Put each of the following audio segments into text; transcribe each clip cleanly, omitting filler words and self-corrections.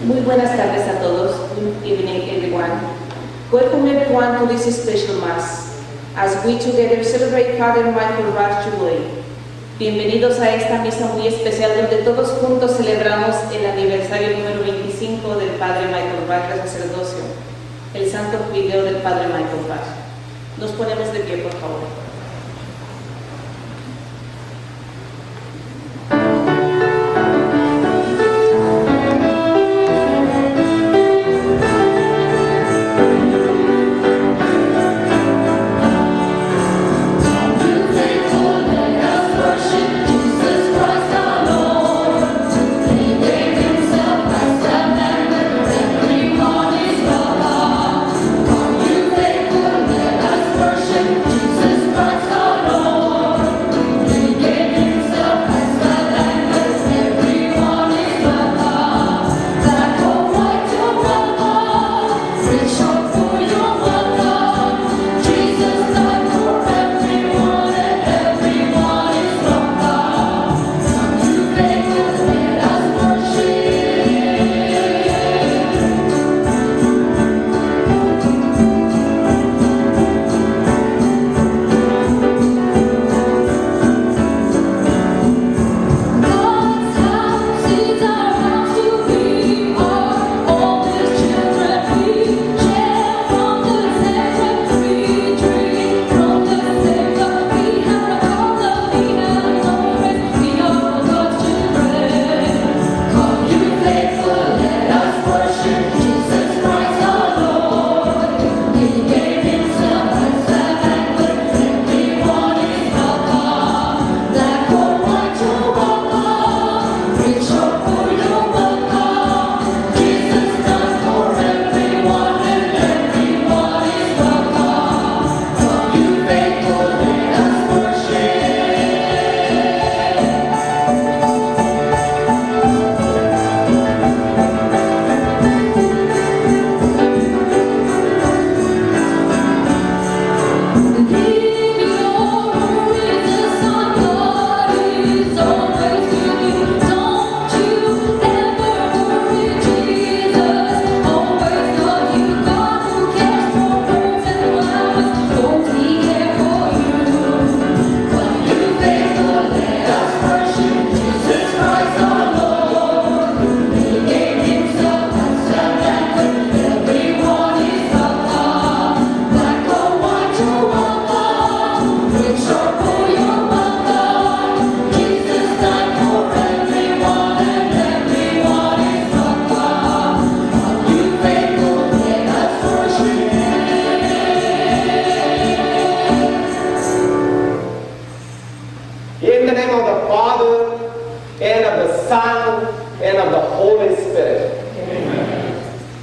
Muy buenas tardes a todos. Good evening, everyone. Welcome everyone to this special Mass, as we together celebrate Father Michaelraj Jubilee. Bienvenidos a esta misa muy especial donde todos juntos celebramos el aniversario número 25 del Padre Michaelraj de sacerdocio, el santo jubileo del Padre Michaelraj. Nos ponemos de pie, por favor.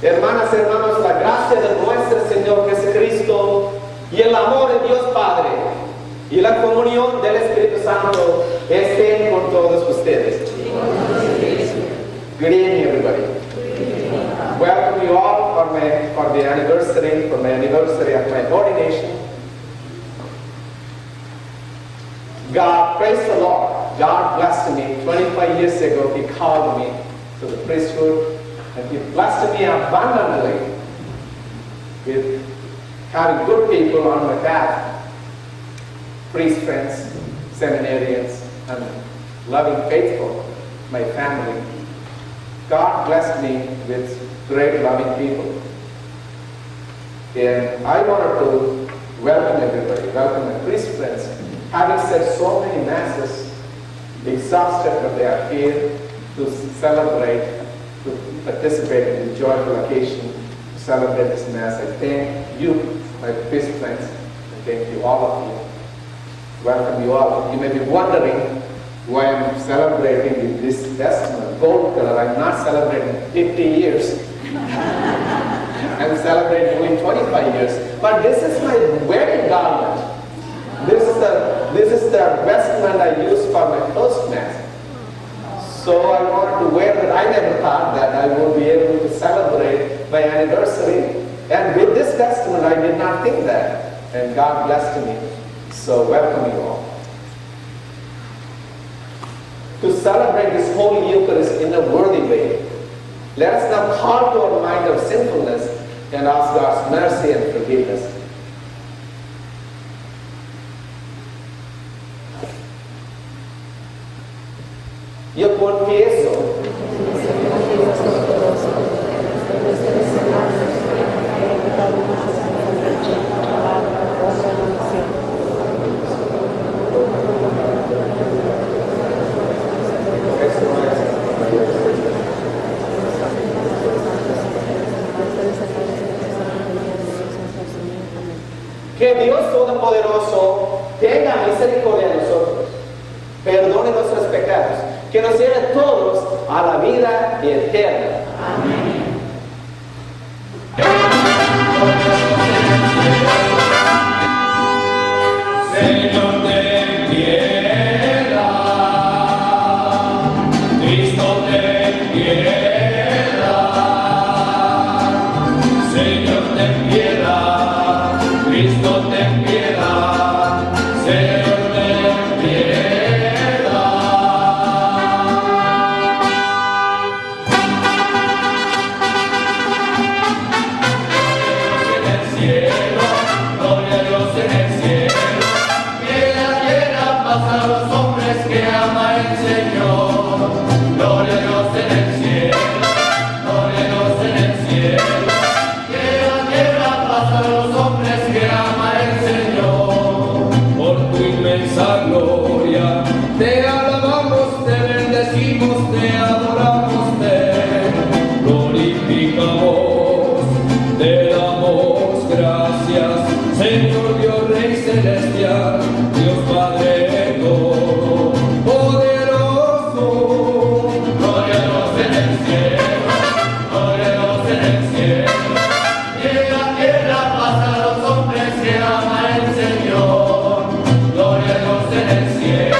Hermanas y hermanos, la gracia de nuestro Señor Jesucristo y el amor de Dios Padre y la comunión del Espíritu Santo estén con todos ustedes. Good evening, everybody. Welcome you all for my anniversary of my ordination. God, praise the Lord. God blessed me 25 years ago. He called me to the priesthood. And He blessed me abundantly with having good people on my path, priest friends, seminarians, and loving, faithful, my family. God blessed me with great loving people. And I wanted to welcome everybody, welcome my priest friends. Having said so many masses, exhausted, but they are here to celebrate, to participate in the joyful occasion, to celebrate this Mass. I thank you, my priest friends, and thank you, all of you. Welcome you all. You may be wondering why I'm celebrating in this vestment, gold color. I'm not celebrating 50 years. I'm celebrating only 25 years. But this is my wedding garment. This is the vestment I use for my first Mass. So I wanted to wear that. I never thought that I would be able to celebrate my anniversary. And with this testament, I did not think that. And God blessed me. So welcome you all. To celebrate this Holy Eucharist in a worthy way, Let us now call to our mind of sinfulness and ask God's mercy and forgiveness. Yo confieso que Dios Todopoderoso tenga misericordia de nosotros, perdone nuestros pecados, que nos lleve todos a la vida eterna. Amén. Señor, ten piedad. Cristo, ten piedad. Señor, ten piedad. Cristo, ten piedad. Señor, ten piedad. En el cielo, gloria a Dios en el cielo, que en la tierra pasa a los hombres que ama el Señor. Gloria a Dios en el cielo, gloria a Dios en el cielo, que en la tierra pasa a los hombres que ama el Señor. Por tu inmensa gloria, te alabamos, te bendecimos, te adoramos, te glorificamos, te damos gracias, Señor Dios Rey Celestial, Dios Padre Todopoderoso. Gloria a Dios en el cielo, gloria a Dios en el cielo, que en la tierra pasa a los hombres que ama el Señor. Gloria a Dios en el cielo,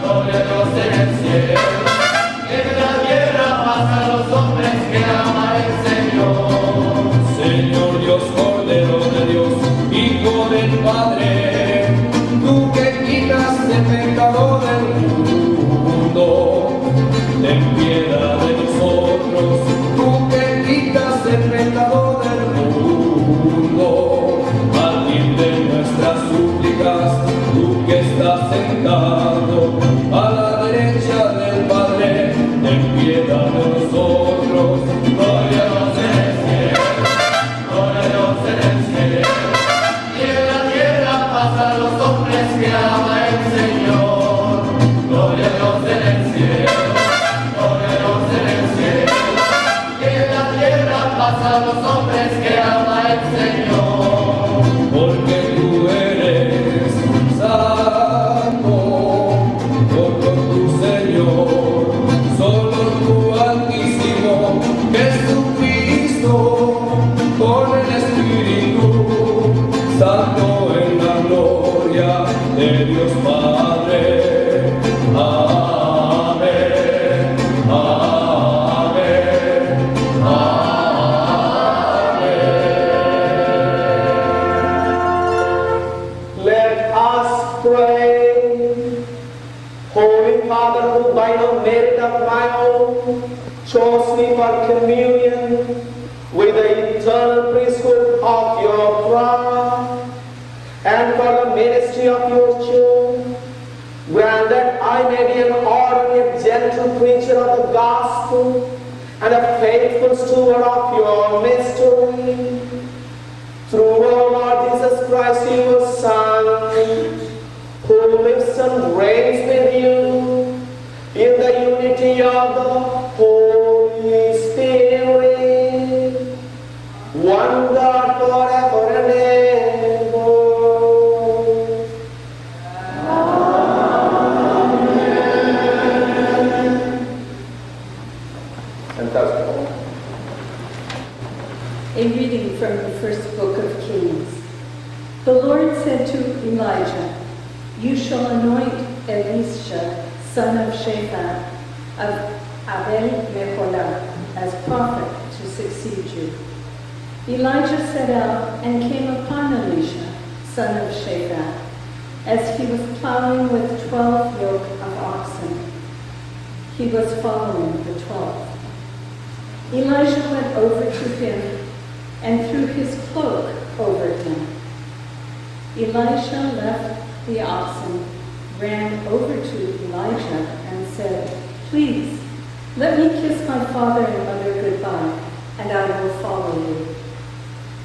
gloria a Dios en el cielo, que en la tierra pasa a los hombres que ama el Señor. Señor Dios, Cordero de Dios, Hijo del Padre, tú que quitas el pecado del mundo, ten piedad de nosotros, tú que quitas el pecado del mundo, atiende nuestras súplicas, tú que estás sentado a la derecha del Padre, ten piedad de nosotros. Gloria a Dios en el cielo, gloria a Dios en el cielo, y en la tierra pasa a los hombres que ama el Señor. Gloria a Dios en el cielo, gloria a Dios en el cielo, y en la tierra pasa a los hombres que ama el Señor. Porque tú eres santo, por tu Señor, solo tú Altísimo Jesucristo, con el Espíritu Santo en la gloria de Dios Padre. Amén, amén, amén. Let us pray. Holy Father, who by no merit of my own chose me for communion with the eternal priesthood of your cross and for the ministry of your church, grant that I may be an ordinary, gentle preacher of the gospel and a faithful steward of your mystery. Through our Lord Jesus Christ, your Son, who lives and reigns with you in the unity of the Holy Spirit, one God forever and ever. Amen. Fantastic. A reading from the first book of Kings. The Lord said to Elijah, "You shall anoint Elisha, son of Shaphat, of Abel-Meholah, as prophet to succeed you." Elijah set out and came upon Elisha, son of Shaphat, as he was plowing with 12 yoke of oxen. He was following the 12th. Elijah went over to him and threw his cloak over him. Elisha left the oxen, ran over to Elijah, and said, "Please, let me kiss my father and mother goodbye, and I will follow you."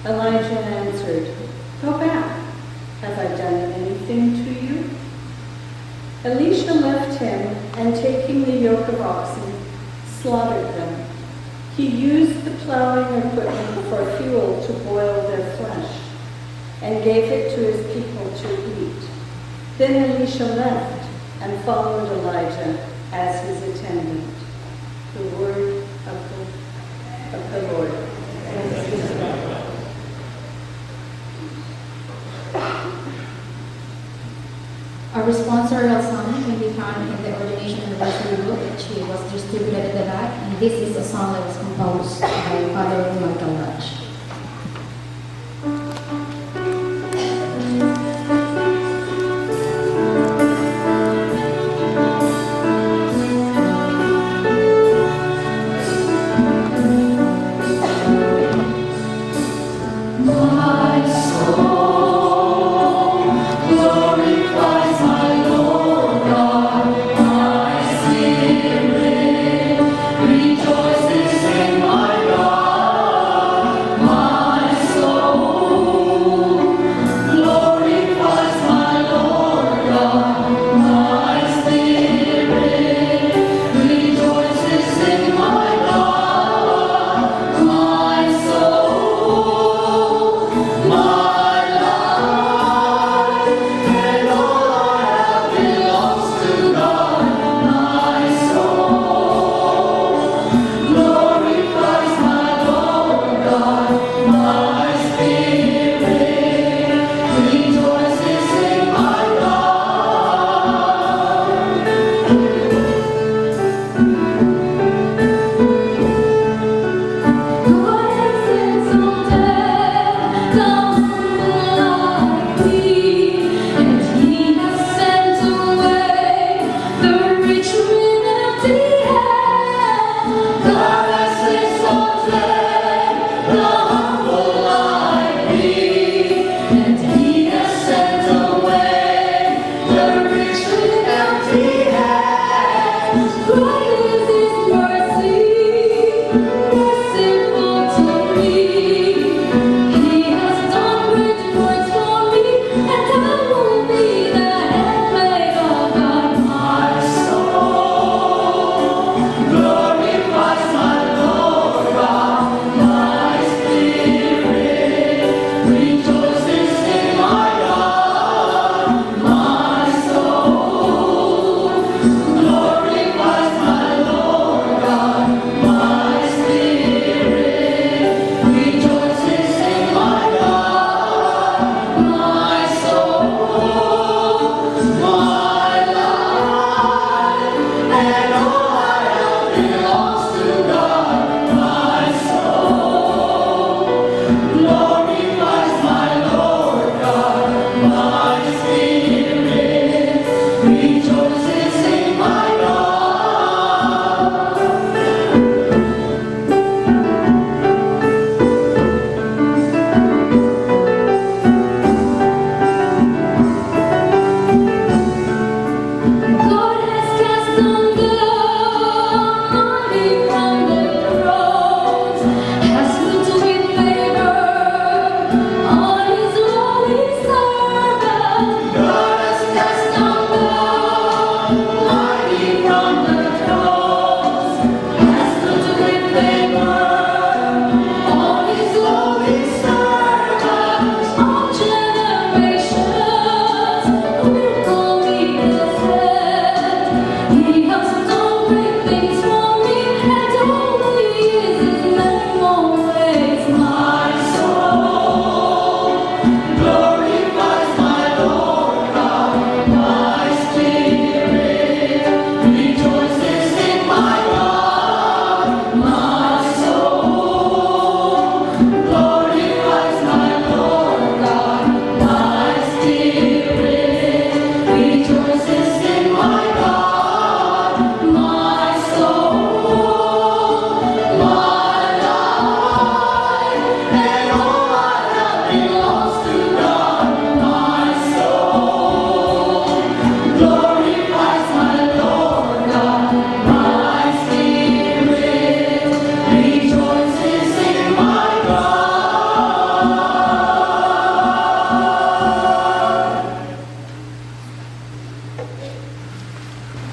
Elijah answered, "Go back. Have I done anything to you?" Elisha left him, and taking the yoke of oxen, slaughtered them. He used the plowing equipment for fuel to boil their flesh, and gave it to his people to eat. Then Elisha left and followed Elijah as his attendant. The word of the Lord. Our responsorial song can be found in the ordination anniversary book, which was distributed at the back, and this is a song that was composed by Father Michaelraj. Rejoices in my God.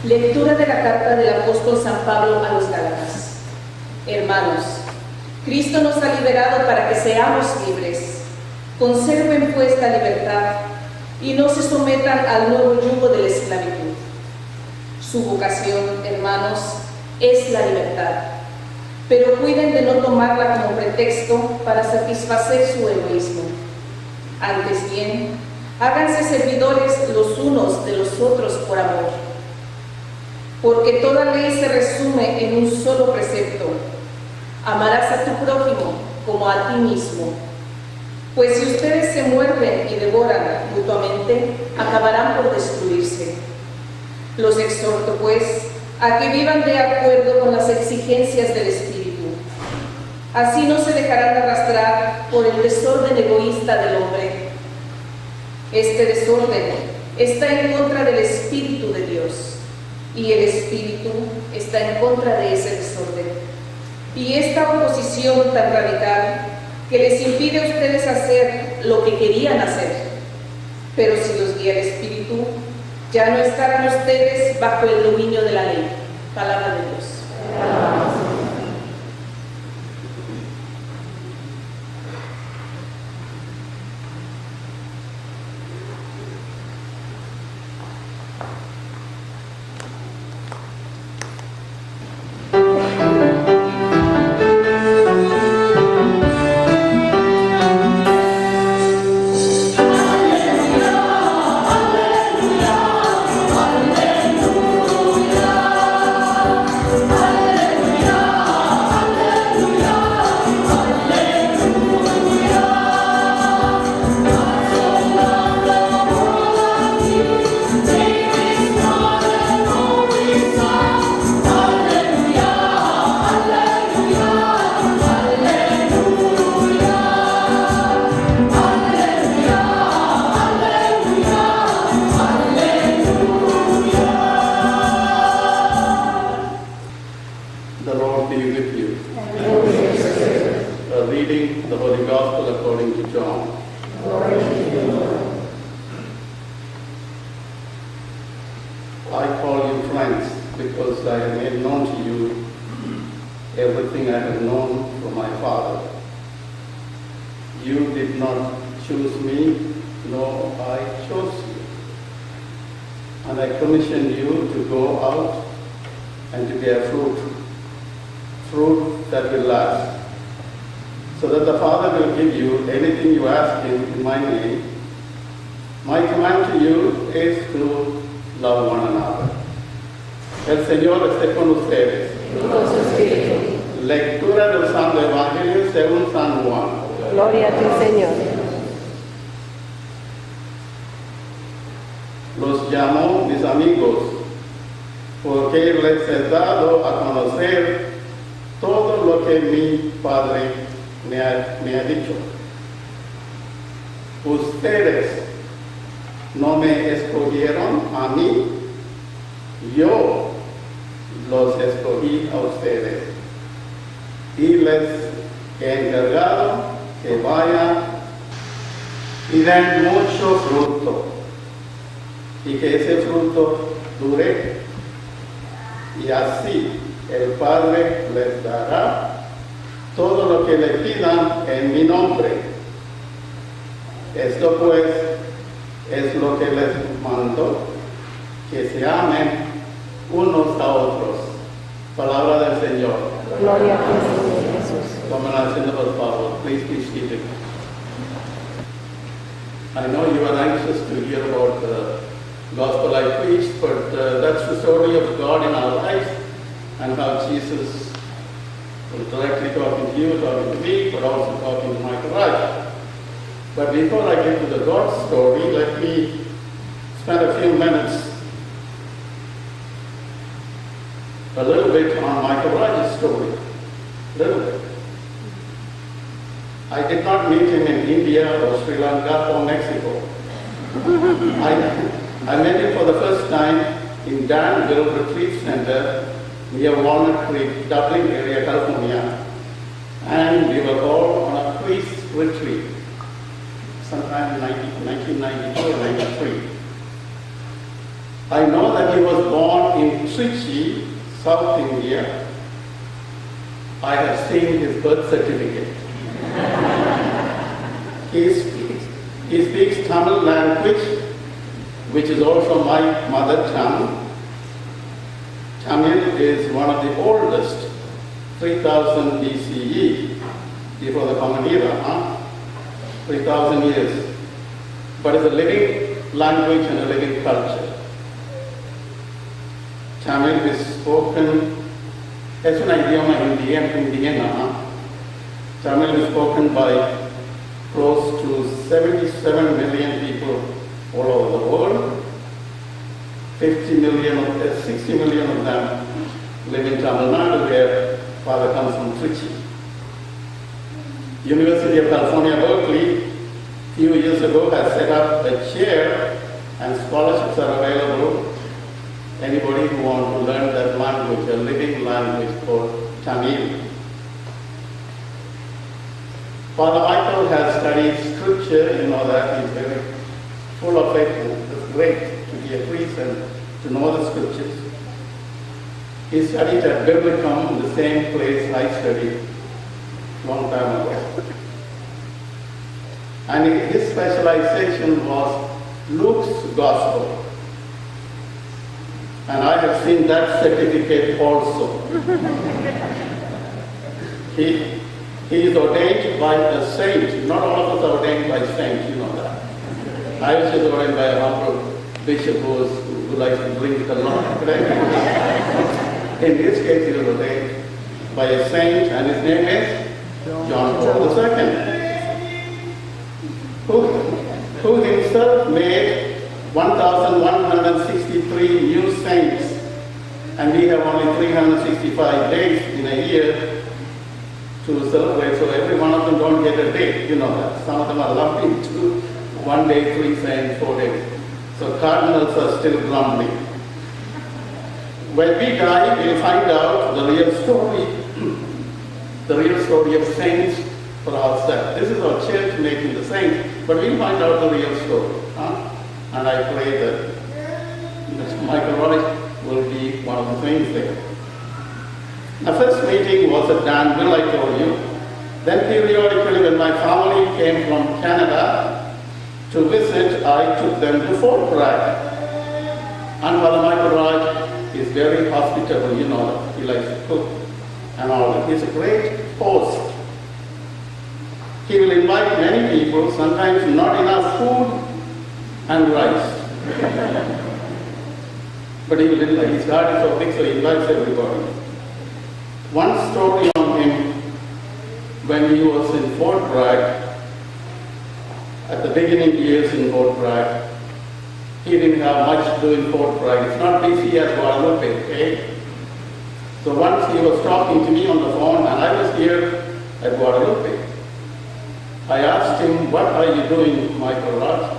Lectura de la carta del apóstol San Pablo a los Gálatas. Hermanos, Cristo nos ha liberado para que seamos libres. Conserven pues la libertad y no se sometan al nuevo yugo de la esclavitud. Su vocación, hermanos, es la libertad, pero cuiden de no tomarla como pretexto para satisfacer su egoísmo. Antes bien, háganse servidores los unos de los otros por amor. Porque toda ley se resume en un solo precepto: amarás a tu prójimo como a ti mismo. Pues si ustedes se muerden y devoran mutuamente, acabarán por destruirse. Los exhorto, pues, a que vivan de acuerdo con las exigencias del Espíritu. Así no se dejarán arrastrar por el desorden egoísta del hombre. Este desorden está en contra del Espíritu de Dios, y el Espíritu está en contra de ese desorden. Y esta oposición tan radical que les impide a ustedes hacer lo que querían hacer. Pero si los guía el Espíritu, ya no estarán ustedes bajo el dominio de la ley. Palabra de Dios. The Lord be with you. A reading the Holy Gospel according to John. I call you friends because I have made known to you everything I have known from my Father. You did not choose me, nor I chose you. And I commissioned you to go out and to bear fruit that will last, so that the Father will give you anything you ask Him in my name. My command to you is to love one another. El Señor esté con ustedes. Lectura del Santo Evangelio según San Juan. Gloria a ti, Señor. Los llamo mis amigos, porque les he dado a conocer todo lo que mi Padre me ha dicho. Ustedes no me escogieron a mí, yo los escogí a ustedes y les he encargado que vayan y den mucho fruto y que ese fruto dure, y así el Padre les dará todo lo que le pidan en mi nombre. Esto pues es lo que les mando, que se amen unos a otros. Palabra del Señor. Gloria a ti, Señor Jesús. Tomen asiento, por favor. Please be seated. I know you are anxious to hear about the gospel I preached, but that's the story of God in our lives, and how Jesus was directly talking to you, talking to me, but also talking to Michaelraj. But before I get to the God story, let me spend a few minutes a little bit on Michaelraj's story. A little bit. I did not meet him in India or Sri Lanka or Mexico. I met him for the first time in Danville Retreat Center near Walnut Creek, Dublin area, California. And we were all on a priest retreat sometime in 1992 or 93. I know that he was born in Trichy, South India, I have seen his birth certificate. He speaks Tamil language, which is also my mother tongue. Tamil is one of the oldest, 3000 BCE, before the Common Era, 3000 years. But it's a living language and a living culture. Tamil is spoken, es un idioma indígena. Tamil is spoken by close to 77 million people all over the world. 60 million of them live in Tamil Nadu, where father comes from Trichy. University of California, Berkeley, a few years ago has set up a chair and scholarships are available. Anybody who wants to learn that language, a living language called Tamil. Father Michael has studied scripture, you know that he's very full of it. It's great to be a priest and to know the scriptures. He studied at Biblicum, the same place I studied a long time ago. And his specialization was Luke's Gospel. And I have seen that certificate also. He is ordained by a saint. Not all of us are ordained by saints, you know that. I was just ordained by a humble bishop who likes to drink a lot. In this case, he was ordained by a saint, and his name is John Paul II, who himself made 1,163 new saints, and we have only 365 days in a year to celebrate, so every one of them don't get a day, you know that. Some of them are lumped into 1 day, 3 saints, 4 days. So cardinals are still grumbling. When we die, we'll find out the real story of saints for ourselves. This is our church making the saints, but we'll find out the real story. And I pray that Michaelraj will be one of the saints there. The first meeting was at Danville, I told you. Then periodically when my family came from Canada to visit, I took them to Fort Bragg. And Father Michaelraj is very hospitable, you know that. He likes to cook and all that. He's a great host. He will invite many people, sometimes not enough food and rice. But he will invite. His garden is so big, so he invites everybody. One story on him, when he was in Fort Bragg, at the beginning years in Fort Bragg, he didn't have much to do in Fort Bragg. It's not busy as Guadalupe, okay? So once he was talking to me on the phone, and I was here at Guadalupe. I asked him, what are you doing, Michaelraj?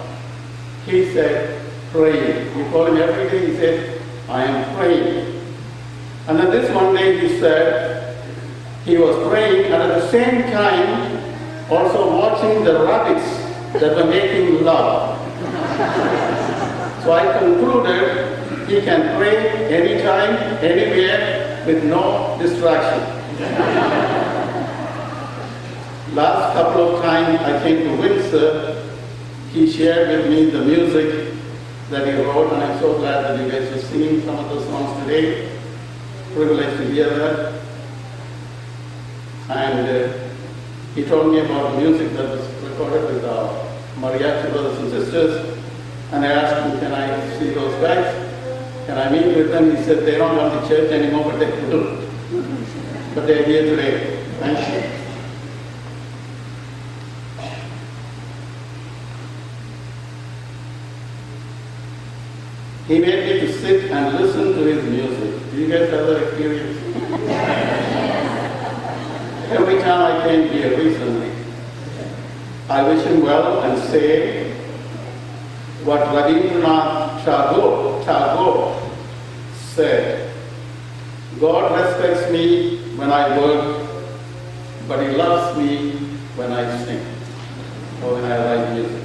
He said, praying. You call him every day, he said, I am praying. And then this one day he said, he was praying and at the same time also watching the rabbits that were making love. So I concluded he can pray anytime, anywhere, with no distraction. Last couple of times I came to Windsor, he shared with me the music that he wrote, and I'm so glad that you guys are singing some of those songs today. Privileged to hear that. And he told me about the music that was recorded with our mariachi brothers and sisters, and I asked him, can I see those guys? Can I meet with them? He said, they don't come to church anymore, but they do. But they're here today. Thank you. He made me to sit and listen to his music. Do you guys have that experience? Every time I came here recently, I wish him well and say what Rabindranath Tagore said. God respects me when I work, but he loves me when I sing or when I write music.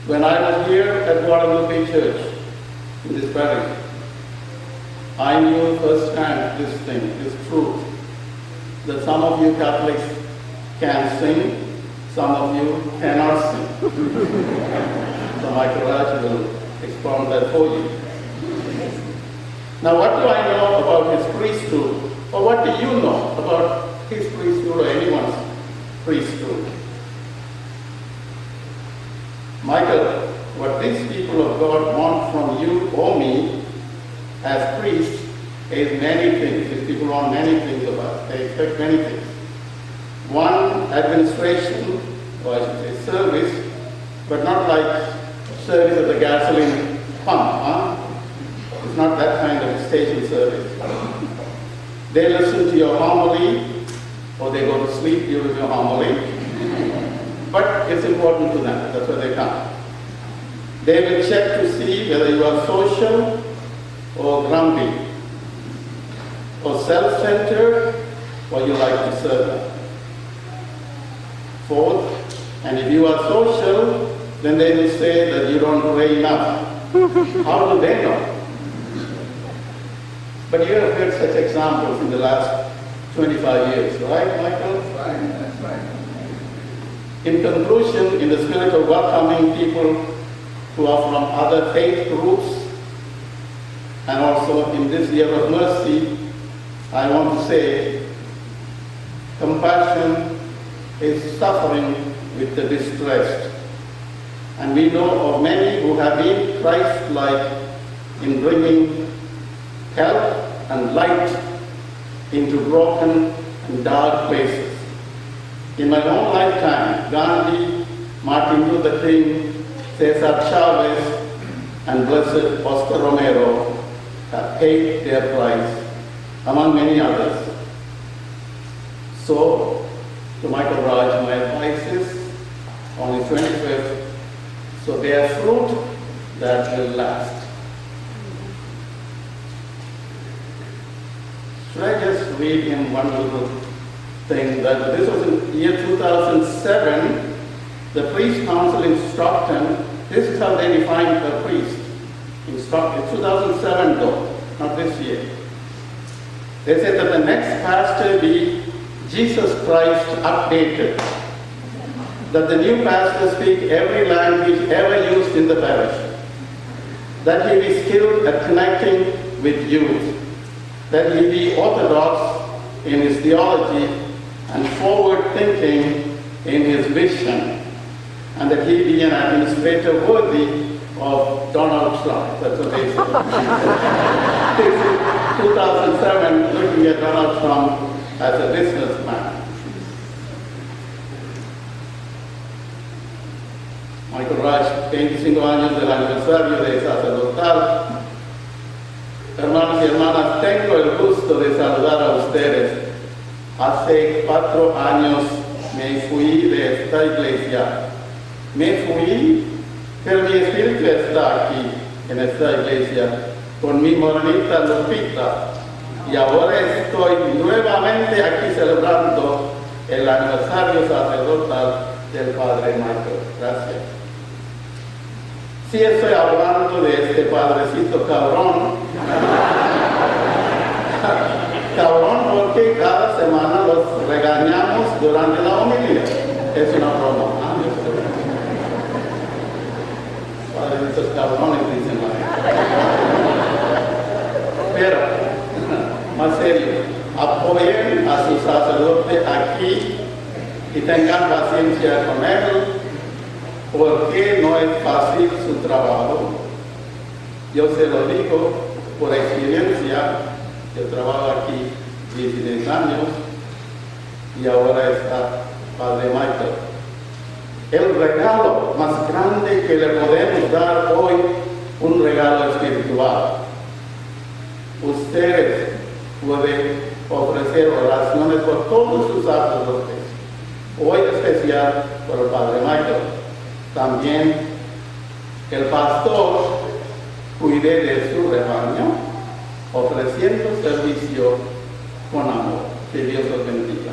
When I was here at Guadalupe Church, in this parish, I knew firsthand this thing, this truth, that some of you Catholics can sing, some of you cannot sing. So Michaelraj will expound that for you. Now, what do I know about his priesthood? Or what do you know about his priesthood or anyone's priesthood? Michael, what these people of God want from you or me as priests is many things. These people want many things of us. They expect many things. One, administration, or I should say service, but not like service at the gasoline pump. It's not that kind of station service. They listen to your homily, or they go to sleep during your homily. But it's important to them. That's why they come. They will check to see whether you are social or grumpy, or self-centered, or you like to serve them. Fourth, and if you are social, then they will say that you don't pray enough. How do they know? But you have heard such examples in the last 25 years, right, Michael? Right, that's right. In conclusion, in the spirit of welcoming people who are from other faith groups, and also in this year of mercy, I want to say, compassion is suffering with the distressed. And we know of many who have been Christ-like in bringing help and light into broken and dark places. In my own lifetime, Gandhi, Martin Luther King, Cesar Chavez, and Blessed Oscar Romero have paid their price, among many others. So, to Michaelraj, my advice is, on the 25th, so bear fruit that will last. Should I just read him one little thing? That this was in year 2007, the Priest Council in Stockton, this is how they defined a priest in Stockton, 2007 though, not this year. They said that the next pastor be Jesus Christ updated, that the new pastor speak every language ever used in the parish, that he be skilled at connecting with youth, that he be orthodox in his theology and forward-thinking in his vision, and that he be an administrator worthy of Donald Trump. That's what they said. 2007, looking at Donald Trump as a businessman. Michaelraj, 25 años del aniversario de sacerdotal. Hermanos y hermanas, tengo el gusto de saludar a ustedes. Hace 4 años me fui de esta iglesia. Me fui, pero mi espíritu está aquí, en esta iglesia, con mi morenita Lupita. Y ahora estoy nuevamente aquí celebrando el aniversario sacerdotal del Padre Michael. Gracias. Sí estoy hablando de este padrecito cabrón. Cabrón porque cada semana los regañamos durante la homilía. Es una broma. Padrecitos cabrones dicen pero, más serio, apoyen a su sacerdote aquí y tengan paciencia con él, porque no es fácil su trabajo. Yo se lo digo por experiencia. Yo trabajo aquí 16 años y ahora está Padre Michael. El regalo más grande que le podemos dar hoy, un regalo espiritual. Ustedes pueden ofrecer oraciones por todos sus sacerdotes, hoy especial por el Padre Michael. También el pastor cuide de su rebaño, ofreciendo servicio con amor. Que Dios los bendiga.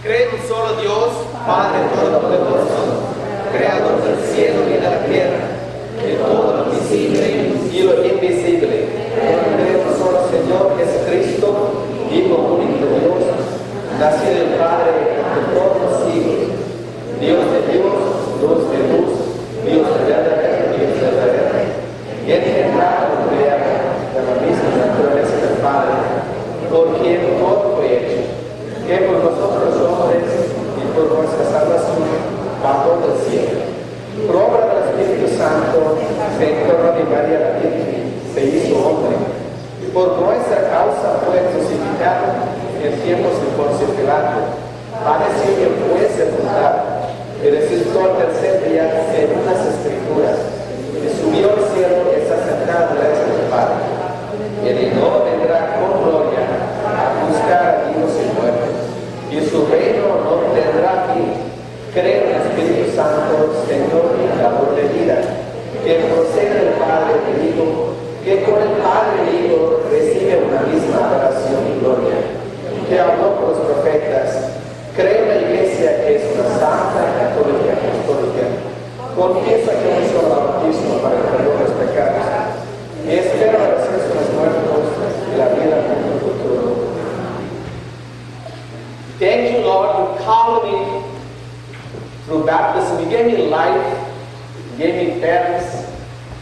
Creo en un solo Dios, Padre Todopoderoso, Creador del cielo y de la tierra, de todo lo visible y lo invisible. Creo en un solo Señor Jesucristo, Hijo único de Dios, nacido del Padre de todos los siglos, Dios de Dios, luz de luz, Dios verdadero, Dios verdadero, y engendrado de la misma naturaleza del Padre, por quien todo fue hecho, que por nosotros los hombres y por nuestra salvación bajó del cielo. Por obra del Espíritu Santo se encarnó de María la Virgen, se hizo hombre, y por nuestra causa fue crucificado en tiempos de Poncio Pilato, padeció que fue sepultado, y resucitó al tercer día según las Escrituras, y subió al cielo y está sentado a la derecha del Padre. Y de nuevo vendrá con gloria a buscar a vivos y muertos, y su reino no tendrá fin. Creo en el Espíritu Santo, Señor y dador de vida, que procede del Padre y del Hijo, que con el Padre y el Hijo recibe una misma adoración y gloria, que habló por los profetas. Creo en la Iglesia, que es una santa, católica y apostólica. Confieso que un solo bautismo para el perdón de los pecados. Y espero la resurrección de los muertos y la vida en el futuro. Thank you, Lord, you called me through baptism. You gave me life. You gave me parents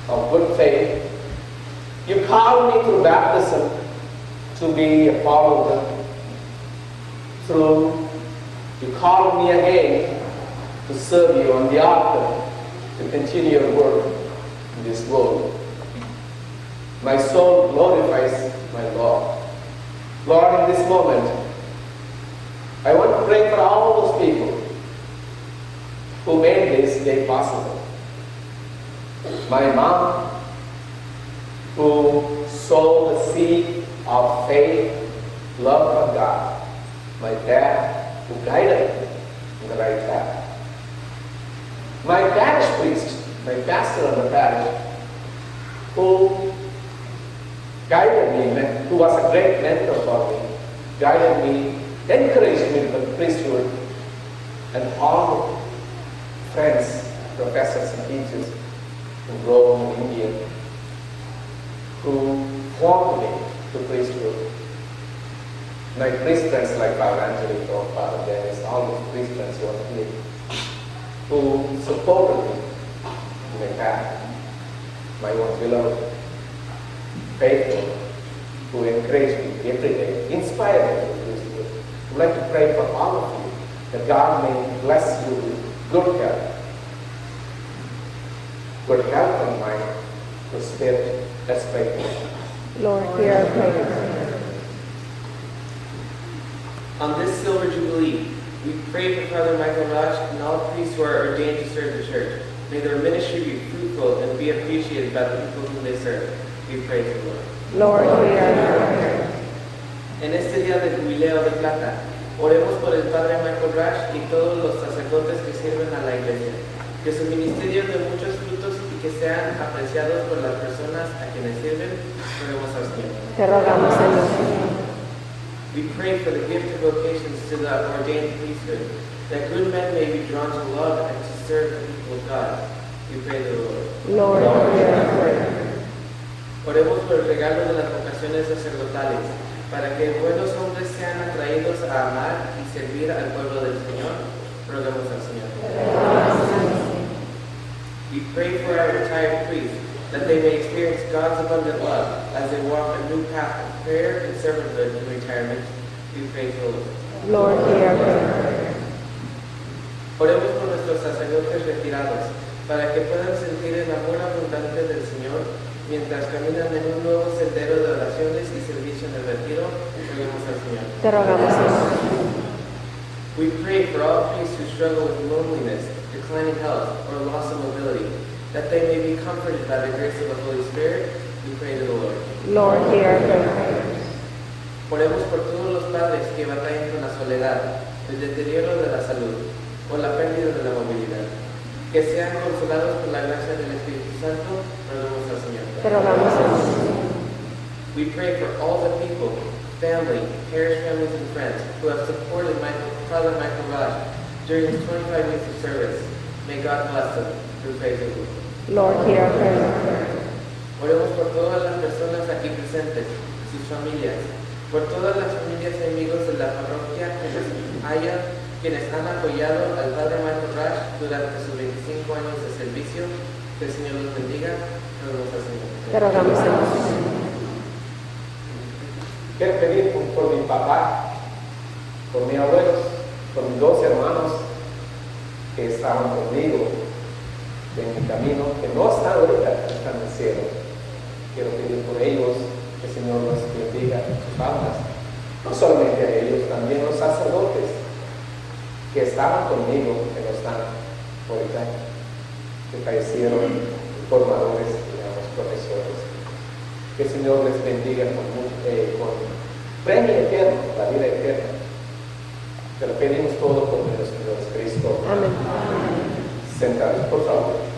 of good faith. You called me through baptism to be a follower. You called me again to serve you on the altar, to continue your work in this world. My soul glorifies my Lord. Lord, in this moment, I want to pray for all those people who made this day possible. My mom, who sowed the seed of faith, love of God. My dad, who guided me in the right path. My parish priest, my pastor of the parish, who guided me, who was a great mentor for me, guided me, encouraged me in the priesthood, and all friends, professors and teachers in Rome, India, who formed me to priesthood. My priest friends like Father Angelico, Father Dennis, all those priest friends who are here, who supported me in my path. My own beloved, faithful, who encouraged me every day, inspired me to priesthood. I'd like to pray for all of you, that God may bless you with good health and mind, good spirit. Let's pray. Lord, hear our prayers. On this silver jubilee, we pray for Father Michaelraj and all priests who are ordained to serve the Church. May their ministry be fruitful and be appreciated by the people whom they serve. We pray to the Lord. Lord, hear our prayers. En este día del Jubileo de Plata, oremos por el Padre Michaelraj y todos los sacerdotes que sirven a la Iglesia, que su ministerio dé muchos frutos y que sean apreciados por las personas a quienes sirven. Oremos al Señor. Te rogamos, Señor. We pray for the gift of vocations to the ordained priesthood, that good men may be drawn to love and to serve the people of God. We pray to the Lord. Lord, hear our prayers. Oremos por el regalo de las vocaciones sacerdotales, para que buenos hombres sean atraídos a amar y servir al pueblo del Señor. Roguemos al Señor. We pray for our retired priests, that they may experience God's abundant love as they walk a new path of prayer and servanthood in retirement. We pray for the Lord. Lord, hear our prayers. Oremos por nuestros sacerdotes retirados, para que puedan sentir el amor abundante del Señor mientras caminan en un nuevo sendero de oraciones y servicio en el retiro. Roguemos al Señor. Te rogamos, Señor. We pray for all priests who struggle with loneliness, declining health, or loss of mobility, that they may be comforted by the grace of the Holy Spirit. We pray to the Lord. Lord, hear our prayers. Oremos por todos los padres que batallan con la soledad, el deterioro de la salud o la pérdida de la movilidad. Que sean consolados por la gracia del Espíritu Santo. Roguemos al Señor. Te rogamos, Señor. We pray for all the people, family, parish families, and friends who have supported Michael Father Michaelraj during his 25 years of service. May God bless him through faithful. Lord, hear our prayer. Oremos por todas las personas aquí presentes, sus familias, por todas las familias y amigos de la parroquia quienes han apoyado al Padre Michaelraj durante sus 25 años de servicio. Que el Señor los bendiga. Nos vemos al Señor. Te rogamos, Señor. Quiero pedir por mi papá, por mis abuelos, por mis 2 hermanos que estaban conmigo en mi camino, que no están ahorita, están en el cielo. Quiero pedir por ellos que el Señor los bendiga sus almas. No solamente a ellos, también los sacerdotes que estaban conmigo, que no están ahorita, que fallecieron, formadores, digamos, profesores. Que el Señor les bendiga con premio eterno, la vida eterna. Te lo pedimos todo por nuestro Señor Jesucristo. Amén. Sentados, por favor.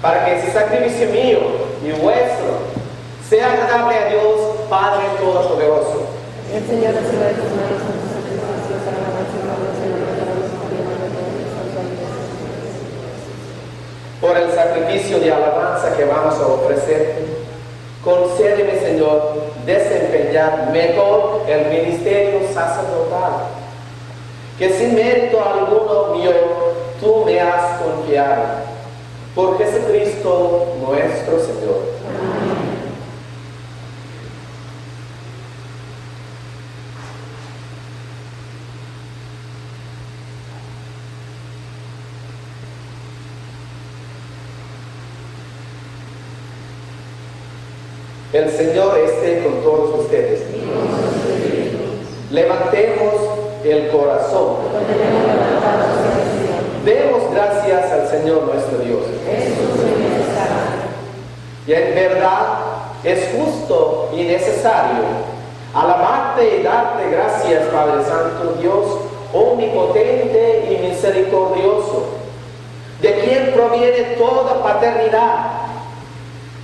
para que ese sacrificio mío y vuestro sea agradable a Dios Padre Todopoderoso. El Señor reciba de tus manos santos sacrificios para la gracia y gloria del Señor de todos los Por el sacrificio de alabanza que vamos a ofrecer, concédeme, Señor, desempeñar mejor el ministerio sacerdotal, que sin mérito alguno mío tú me has confiado. Por Jesucristo nuestro Señor. Amén. El Señor esté con todos ustedes. Levantemos el corazón. Demos gracias al Señor nuestro Dios. Y en verdad es justo y necesario alabarte y darte gracias, Padre Santo, Dios omnipotente y misericordioso, de quien proviene toda paternidad,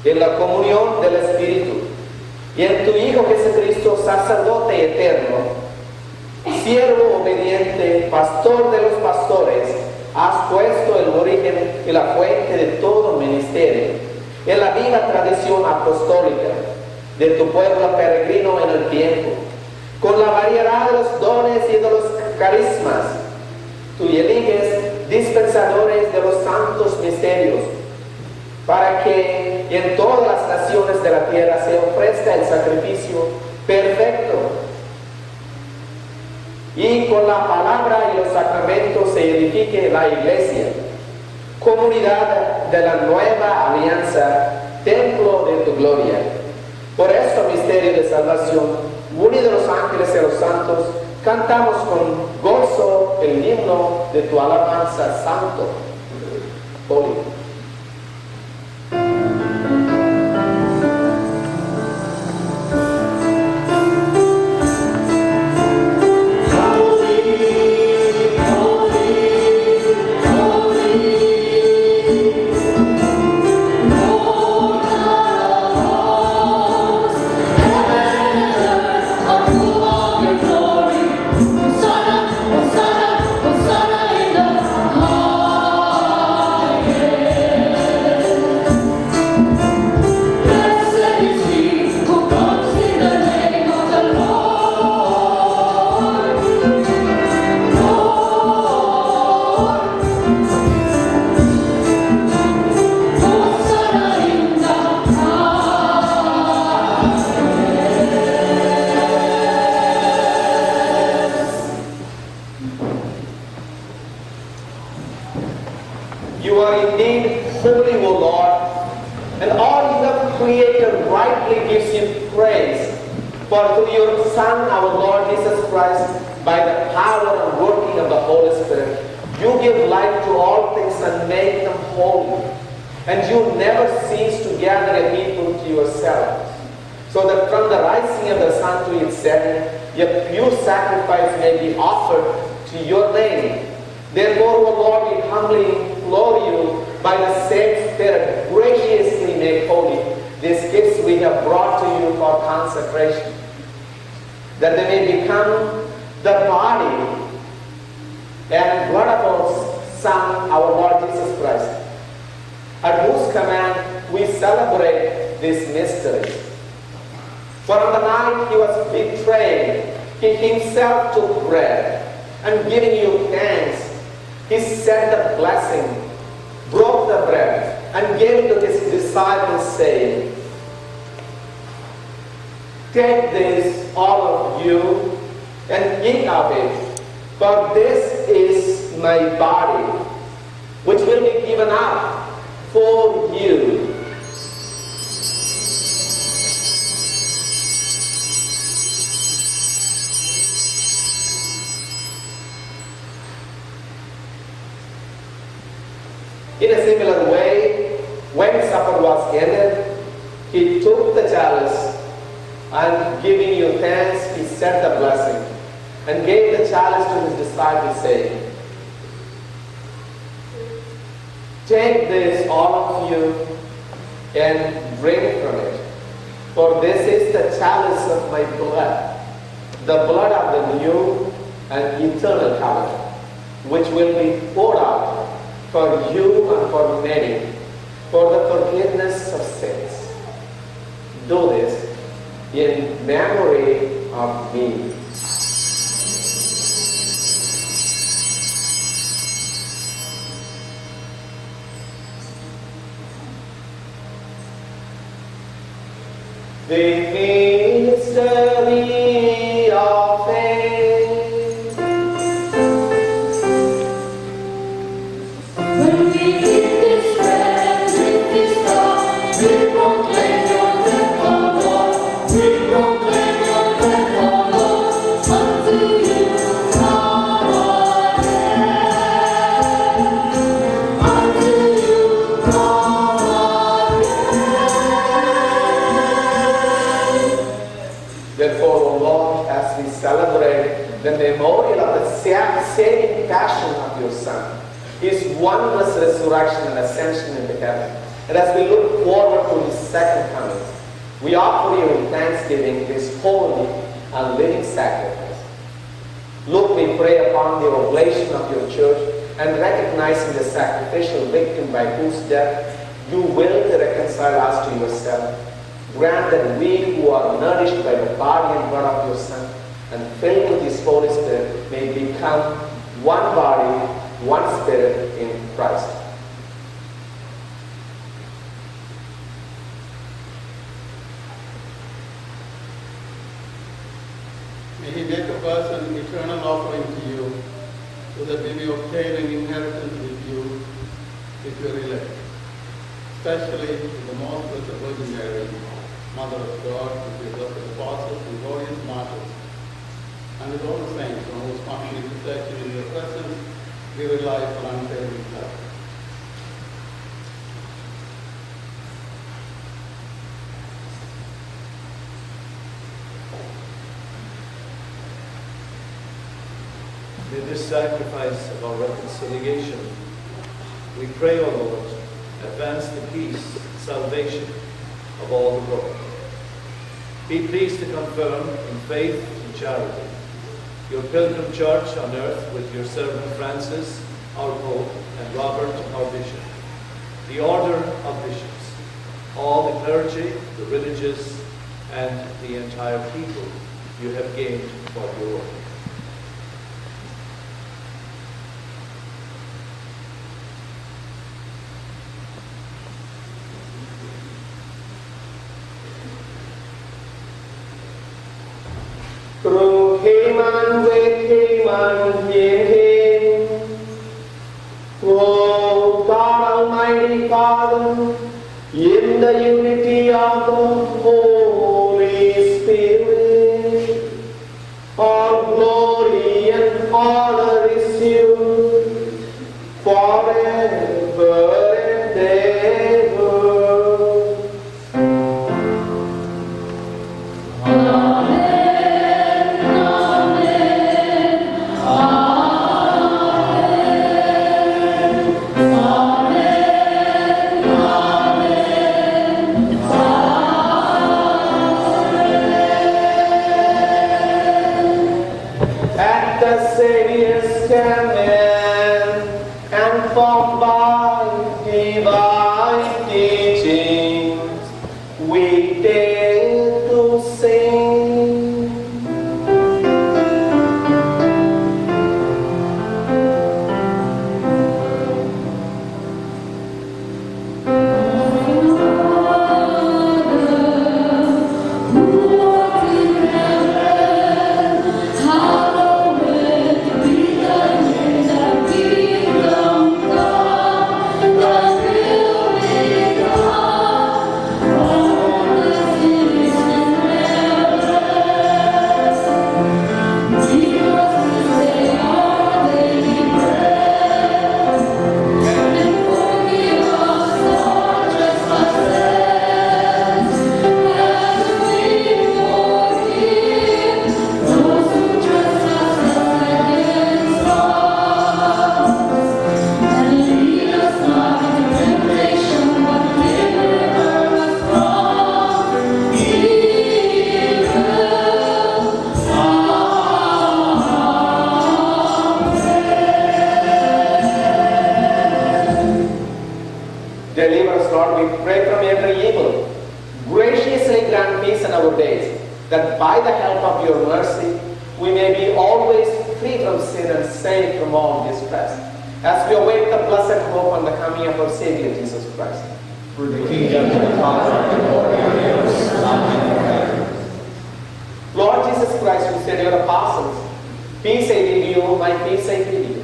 en la comunión del Espíritu, y en tu Hijo Jesucristo, sacerdote eterno, siervo obediente, pastor de los pastores, has puesto el origen y la fuente de todo ministerio, en la viva tradición apostólica de tu pueblo peregrino en el tiempo, con la variedad de los dones y de los carismas. Tú eliges dispensadores de los santos misterios, para que en todas las naciones de la tierra se ofrezca el sacrificio perfecto, y con la palabra y los sacramentos se edifique la iglesia, comunidad de la nueva alianza, templo de tu gloria. Por este misterio de salvación, unidos los ángeles y los santos, cantamos con gozo el himno de tu alabanza, santo, holy. You are indeed holy, O Lord, and all the Creator rightly gives you praise. For through your Son, our Lord Jesus Christ, by the power and working of the Holy Spirit, you give life to all things and make them holy. And you never cease to gather a people to yourself, so that from the rising of the sun to its setting, a pure sacrifice may be offered to your name. Therefore, O Lord, we humbly implore you, by the same Spirit, graciously make holy these gifts we have brought to you for consecration, that they may become the body and blood of our Son, our Lord Jesus Christ, at whose command we celebrate this mystery. For on the night he was betrayed, he himself took bread, and giving you thanks, he said the blessing, broke the bread, and gave it to his disciples, saying, "Take this, all of you, and eat of it, for this is my body, which will be given up for you." In a similar way, when supper was ended, he took the chalice, and giving you thanks, he said the blessing, and gave the chalice to his disciples, saying, Take this, all of you, and drink from it. For this is the chalice of my blood, the blood of the new and eternal covenant, which will be poured out for you and for many, for the forgiveness of sins. Do this in memory of me. The mystery of faith. When we eat this bread, drink this cup, we proclaim your death, O Lord. We proclaim your death, O Lord, until you come again. Until you come again. Therefore, O Lord, as we celebrate the memorial of the saving passion of your Son, His wondrous resurrection and ascension into heaven, and as we look forward to His second coming, we offer you in thanksgiving His holy and living sacrifice. Look, we pray upon the oblation of your church, and recognizing the sacrificial victim by whose death you will to reconcile us to yourself. Grant that we who are nourished by the body and blood of your Son and filled with His Holy Spirit may become one body, one Spirit in Christ. May He make of us an eternal offering to you, so that we may obtain an inheritance with you if you are elect. Especially in the most blessed Virgin Mary, Mother of God, with the blessed apostles and glorious martyrs, and with all the saints on whose constant intercession in your presence we rely for unfailing love. With this sacrifice of our reconciliation, we pray, O Lord, advance the peace and salvation of all the world. Be pleased to confirm in faith and charity your pilgrim church on earth with your servant Francis, our Pope, and Robert, our Bishop, the order of bishops, all the clergy, the religious, and the entire people you have gained for your work. Through Him and with Him and in Him, O God Almighty Father, in the unity of the Holy Spirit, all glory and honor is yours forever and ever. Amen. Deliver us, Lord, we pray, from every evil. Graciously grant peace in our days, that by the help of your mercy, we may be always free from sin and safe from all distress, as we await the blessed hope on the coming of our Savior Jesus Christ. For the kingdom and the power and the glory are yours, amen, forever. Lord Jesus Christ, who said to your apostles, peace I leave you, my peace I give you.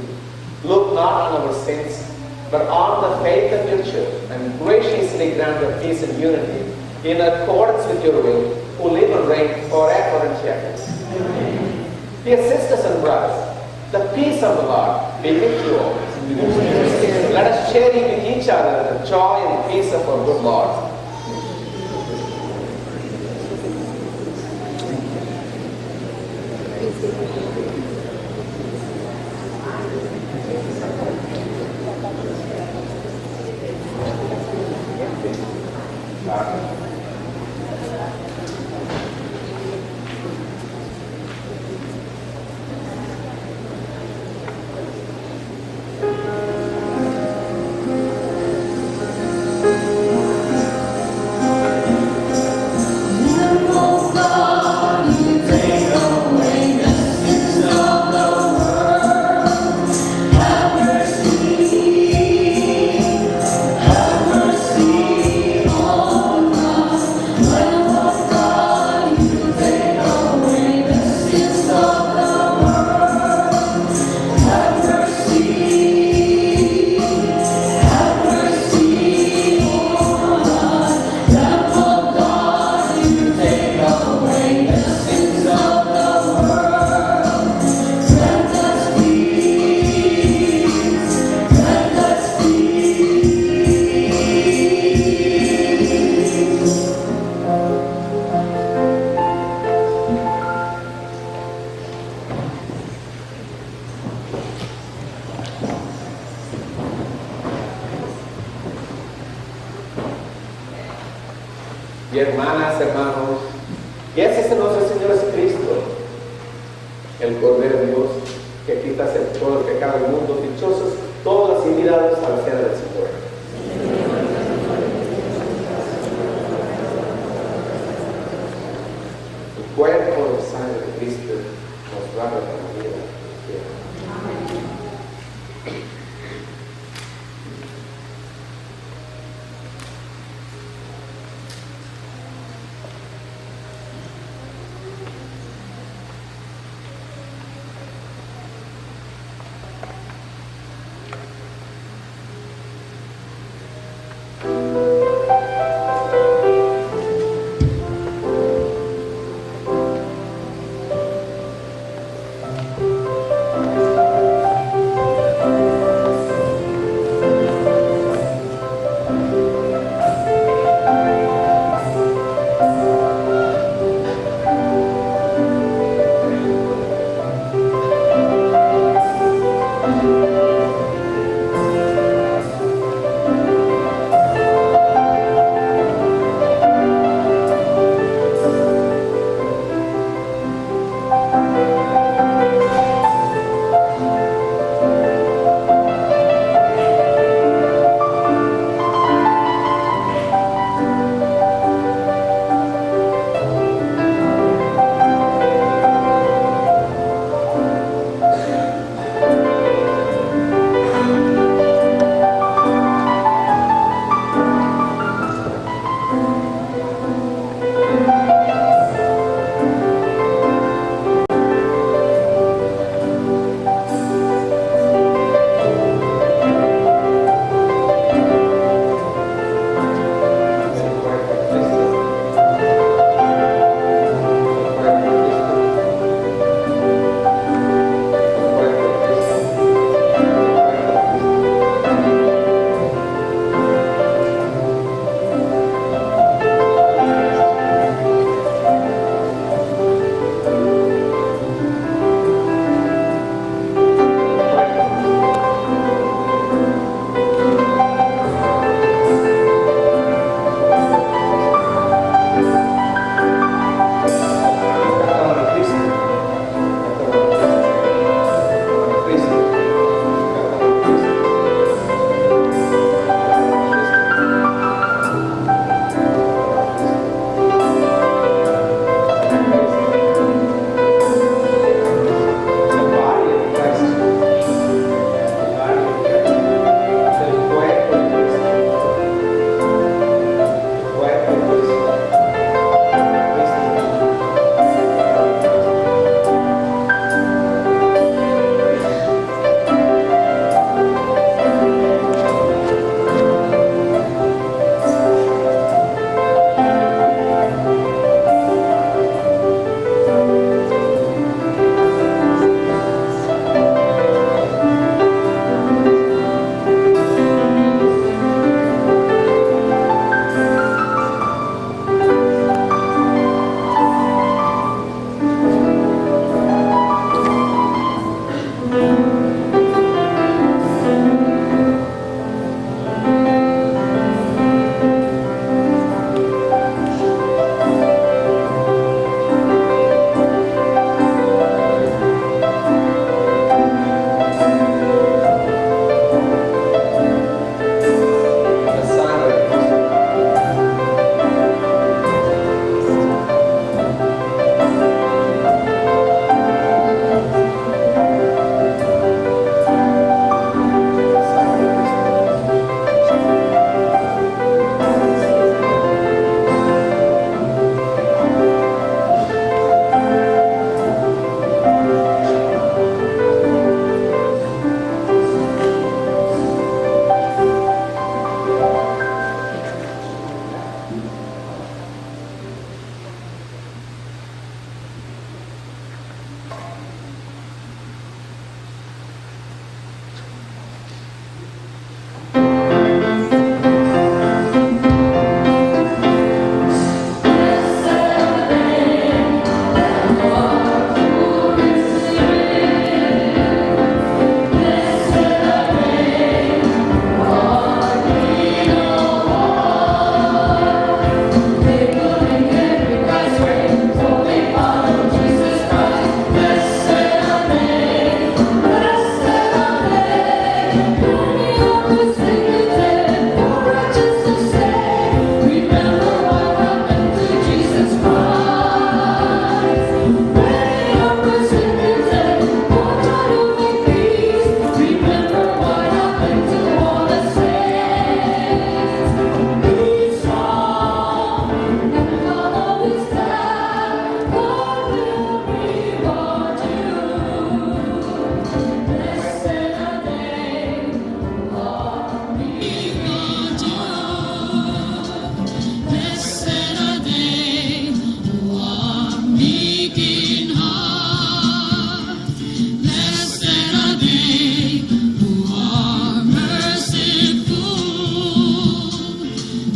Look not on our sins, but on the faith of your church, and graciously grant your peace and unity in accordance with your will, who live and reign forever and ever. Dear sisters and brothers, the peace of the Lord be with you all. Let us share with each other the joy and peace of our good Lord. Y hermanas, hermanos, ese es nuestro Señor Jesucristo, el Cordero de Dios, que quita todo el pecado del mundo. Dichosos todos los invitados a la cena del Señor. El cuerpo y sangre de Cristo nos guarda para la vida.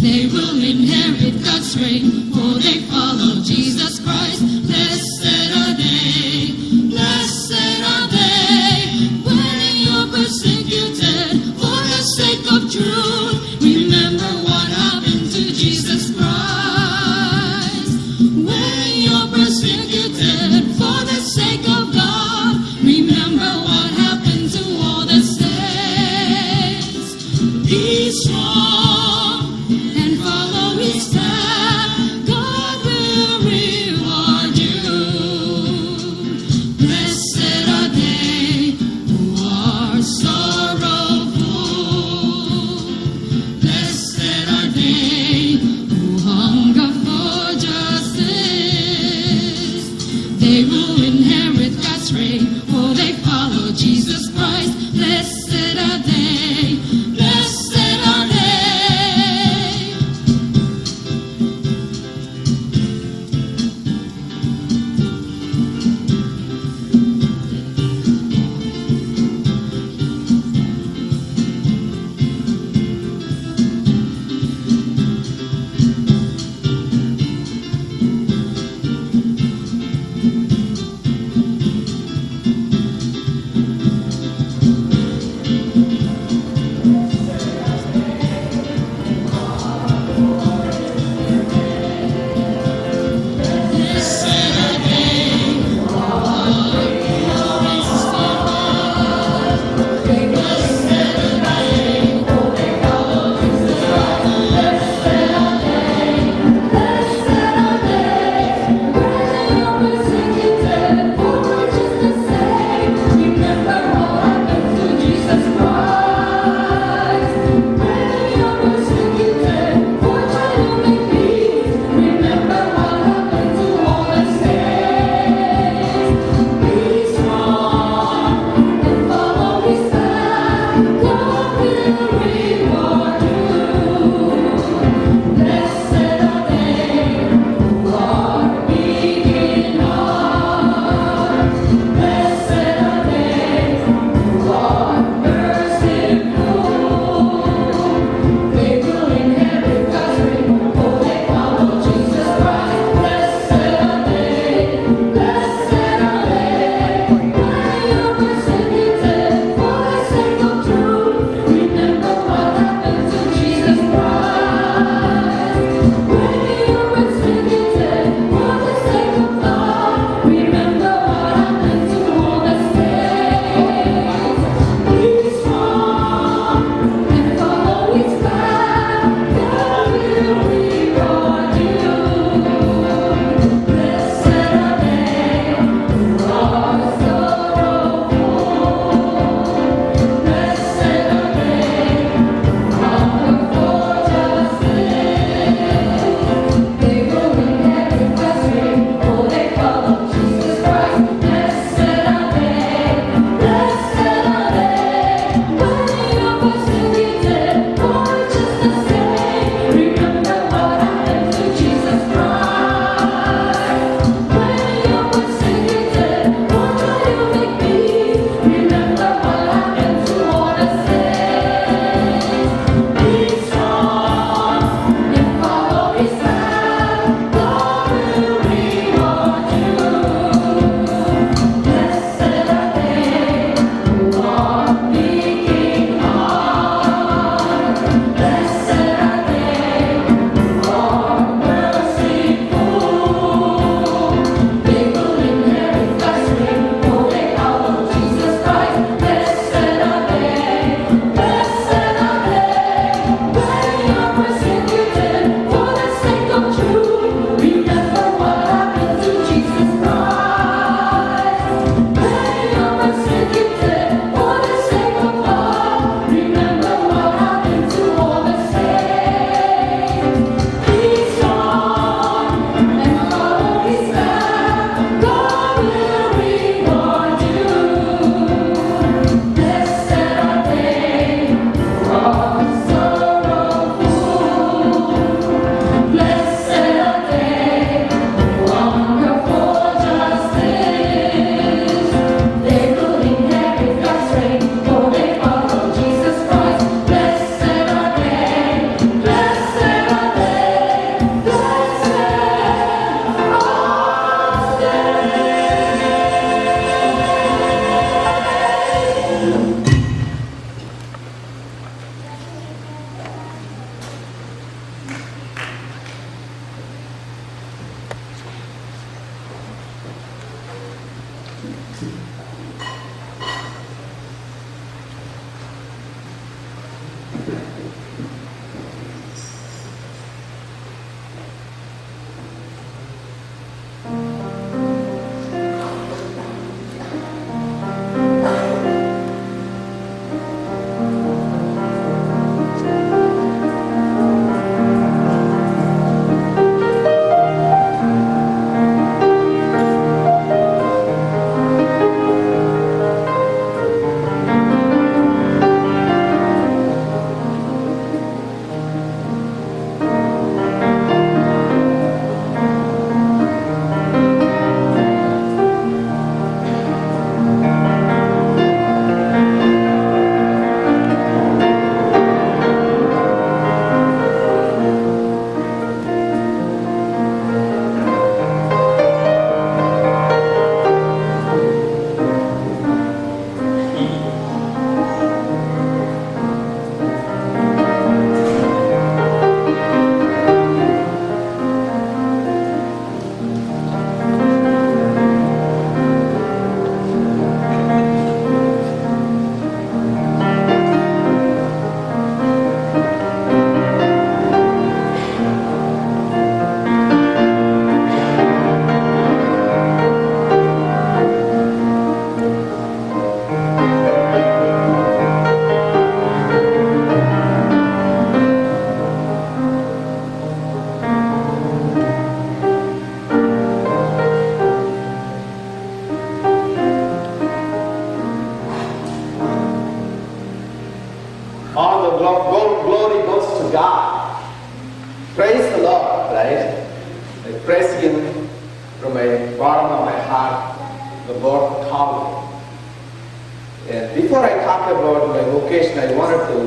They will inherit God's reign, for they follow Jesus Christ. Blessed are they, when you're persecuted for the sake of truth. Remember what happened to Jesus Christ. When you're persecuted for the sake of God, remember what happened to all the saints. Be strong and follow His path. God will reward you. Blessed are they who are sorrowful. Blessed are they who hunger for justice. They will inherit God's reign, for they follow Jesus Christ. Blessed are they, blessed are they,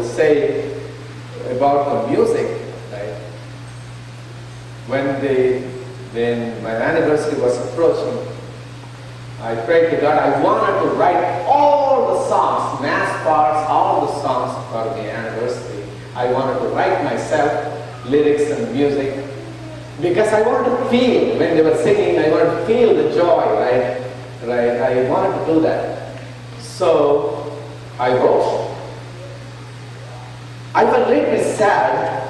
say about the music, right? When my anniversary was approaching, I prayed to God. I wanted to write all the songs, mass parts, all the songs for the anniversary. I wanted to write myself lyrics and music because I wanted to feel when they were singing. I wanted to feel the joy, right? I wanted to do that. So I wrote. I felt really sad,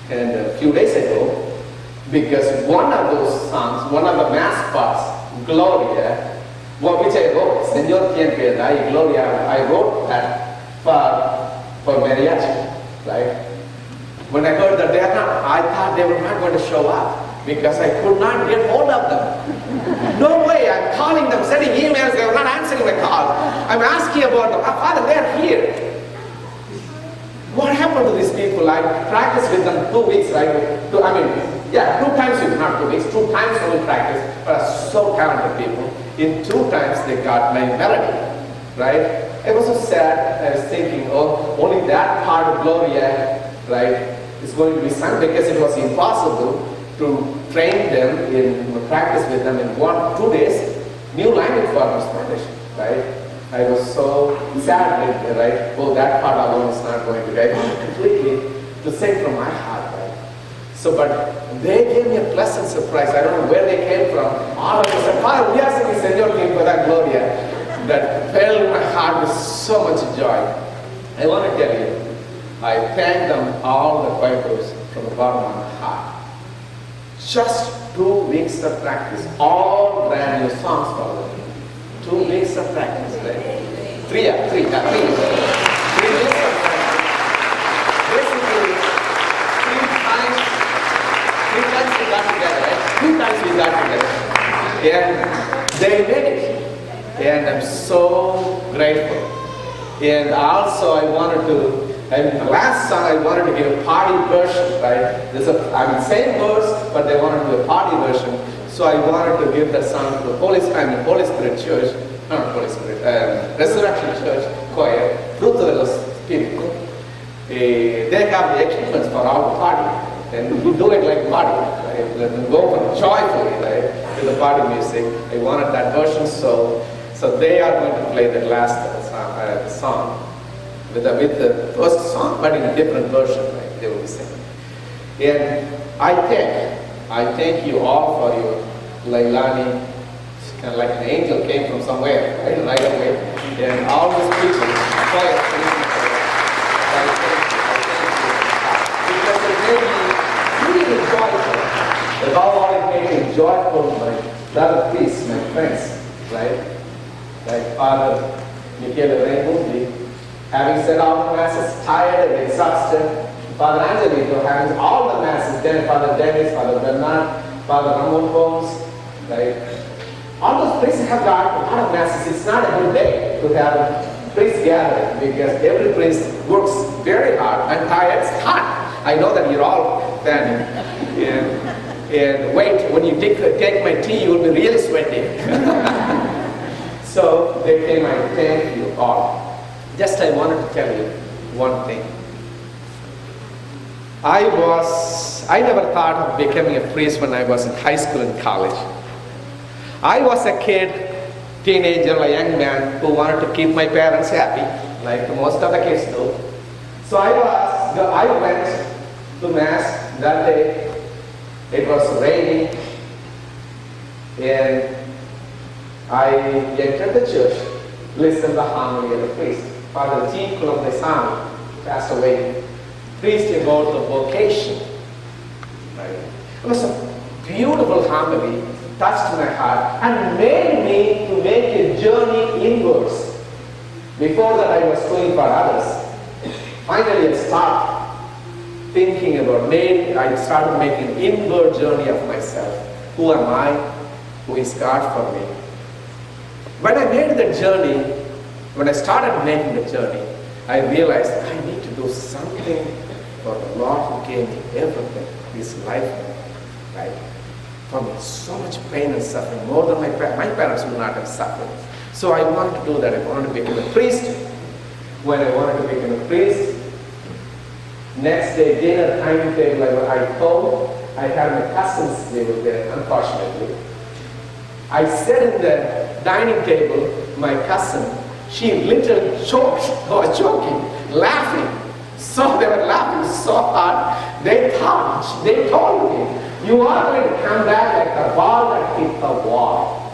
and a few days ago, because one of those songs, one of the mass parts, Gloria, which I wrote, Señor, quien te da y Gloria, I wrote that for mariachi, right? When I heard that I thought they were not going to show up because I could not get hold of them. No way, I'm calling them, sending emails, they were not answering my calls. I'm asking about them. Father, they're here. What happened to these people? I practiced with them 2 weeks, right? 2 times with not 2 weeks, 2 times only practice, but are so talented people. In 2 times they got my melody, right? It was so sad. I was thinking, oh, only that part of Gloria, right, is going to be sung because it was impossible to train them in practice with them in 1-2 days. New language for them, Spanish, right? I was so sad, right? Oh, that part alone is not going to be. I wanted completely to sing from my heart, right? So, but they gave me a pleasant surprise. I don't know where they came from. All of them said, Father, we are singing Señor Quien te da Gloria. That filled my heart with so much joy. I want to tell you, I thank them, all the choirs, from the bottom of my heart. Just 2 weeks of practice, all brand new songs for them. 2 weeks of practice, right? 3 weeks of practice. Basically, 3 times we got together, right? 2 times we got together. And they made it. And I'm so grateful. And also I wanted to, the last song I wanted to give a party version, right? Same verse, but they wanted to do a party version. So I wanted to give that song to the Holy Spirit Church, not Holy Spirit, Resurrection Church choir, Fruto de los Espíritus. They have the equipment for our party. And we do it like a party, right? Let them go from joyfully, right, to the party music. I wanted that version, so they are going to play the last song with the first song, but in a different version, right? They will be singing. And I thank you all for your Lailani. It's kind of like an angel came from somewhere, right away. And all these people, because it made me really joyful. Above all, it made me joyful, my brother priests, my friends, right? Like Father Michaelraj Philominsamy, having said all the masses, tired and exhausted. Father Angelito, having all the masses, then Father Dennis, Father Bernard, Father Ramon Holmes, right? All those priests have got a lot of masses. It's not a good day to have a priest gathering because every priest works very hard and tired. It's hot. I know that you're all standing. And wait, when you take my tea, you will be really sweaty. So they came, I thank you all. Just I wanted to tell you one thing. I never thought of becoming a priest when I was in high school and college. I was a kid, teenager, a young man who wanted to keep my parents happy, like most of the kids do. So I went to Mass that day. It was raining, and I entered the church, listened to the homily of the priest. Father G. Philominsamy passed away. Priest about the vocation. Right? It was a beautiful homily, touched my heart, and made me to make a journey inwards. Before that, I was doing for others. Finally, I started making an inward journey of myself. Who am I? Who is God for me? When I made the journey, when I started making the journey, I realized I need to do something for the Lord who gave me everything, His life, right? For me, so much pain and suffering, more than my parents would not have suffered. So I wanted to do that. I wanted to become a priest. When I wanted to become a priest, Next day, dinner timetable, I told, I had my cousins, they were there, unfortunately. I sat in the dining table, my cousin, she literally choked, was choking, laughing. So they were laughing so hard, they told me, you are going to come back like a ball that hit the wall.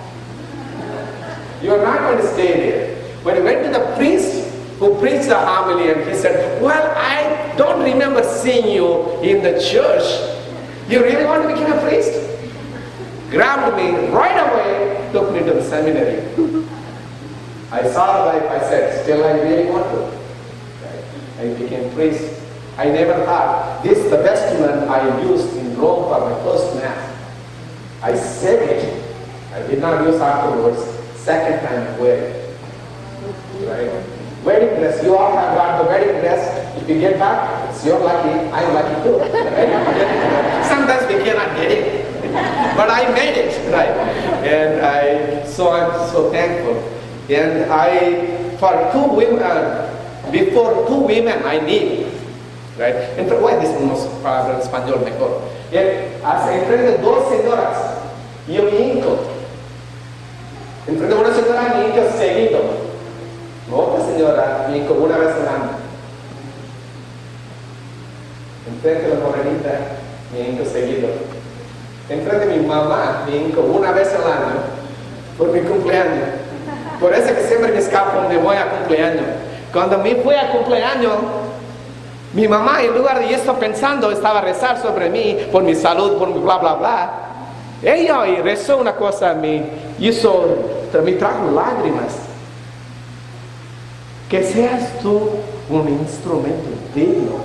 You are not going to stay there. When we went to the priest who preached the homily, and he said, well, I don't remember seeing you in the church. You really want to become a priest? Grabbed me right away, took me to the seminary. I saw the life, I said, still I really want to. I became priest. I never thought, this is the vestment I used in Rome for my first mass. I said it. I did not use afterwards. Second time I wear it. Right? Wedding dress, you all have got the wedding dress. If you get back, it's your lucky, I'm lucky too. Right? Sometimes we cannot get it. But I made it, right? And I'm so thankful. And for two women, before two women I need, right? Why this nos para el español mejor? Enfrente de dos señoras, yo me hinco. Enfrente de una señora me hinco seguido. Otra señora me hinco una vez al año. Enfrente de la morenita me hinco seguido. Enfrente de mi mamá me hinco una vez al año por mi cumpleaños. Por eso que siempre me escapo donde voy a cumpleaños. Cuando me fui a cumpleaños, mi mamá, en lugar de estar pensando, estaba a rezar sobre mí, por mi salud, por mi bla, bla, bla. Ella rezó una cosa, me trajo lágrimas. Que seas tú un instrumento digno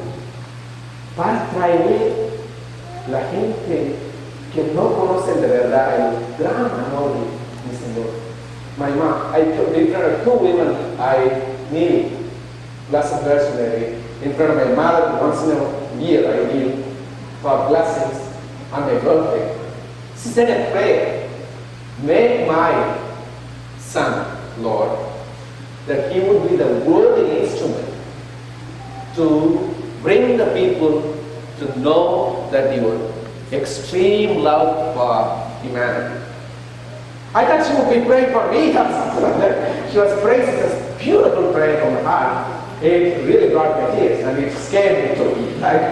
para traer la gente que no conoce de verdad el gran amor de mi Señor. My mom, in front of two women, I kneel, Blessed Virgin Mary. In front of my mother, once in a year, I kneel for blessings on my birthday. She said a prayer, make my son, Lord, that he would be the worthy instrument to bring the people to know that your extreme love for humanity. I thought she would be praying for me or something like that. She was praying this beautiful prayer from her heart. It really brought me tears and it scared me too. Right?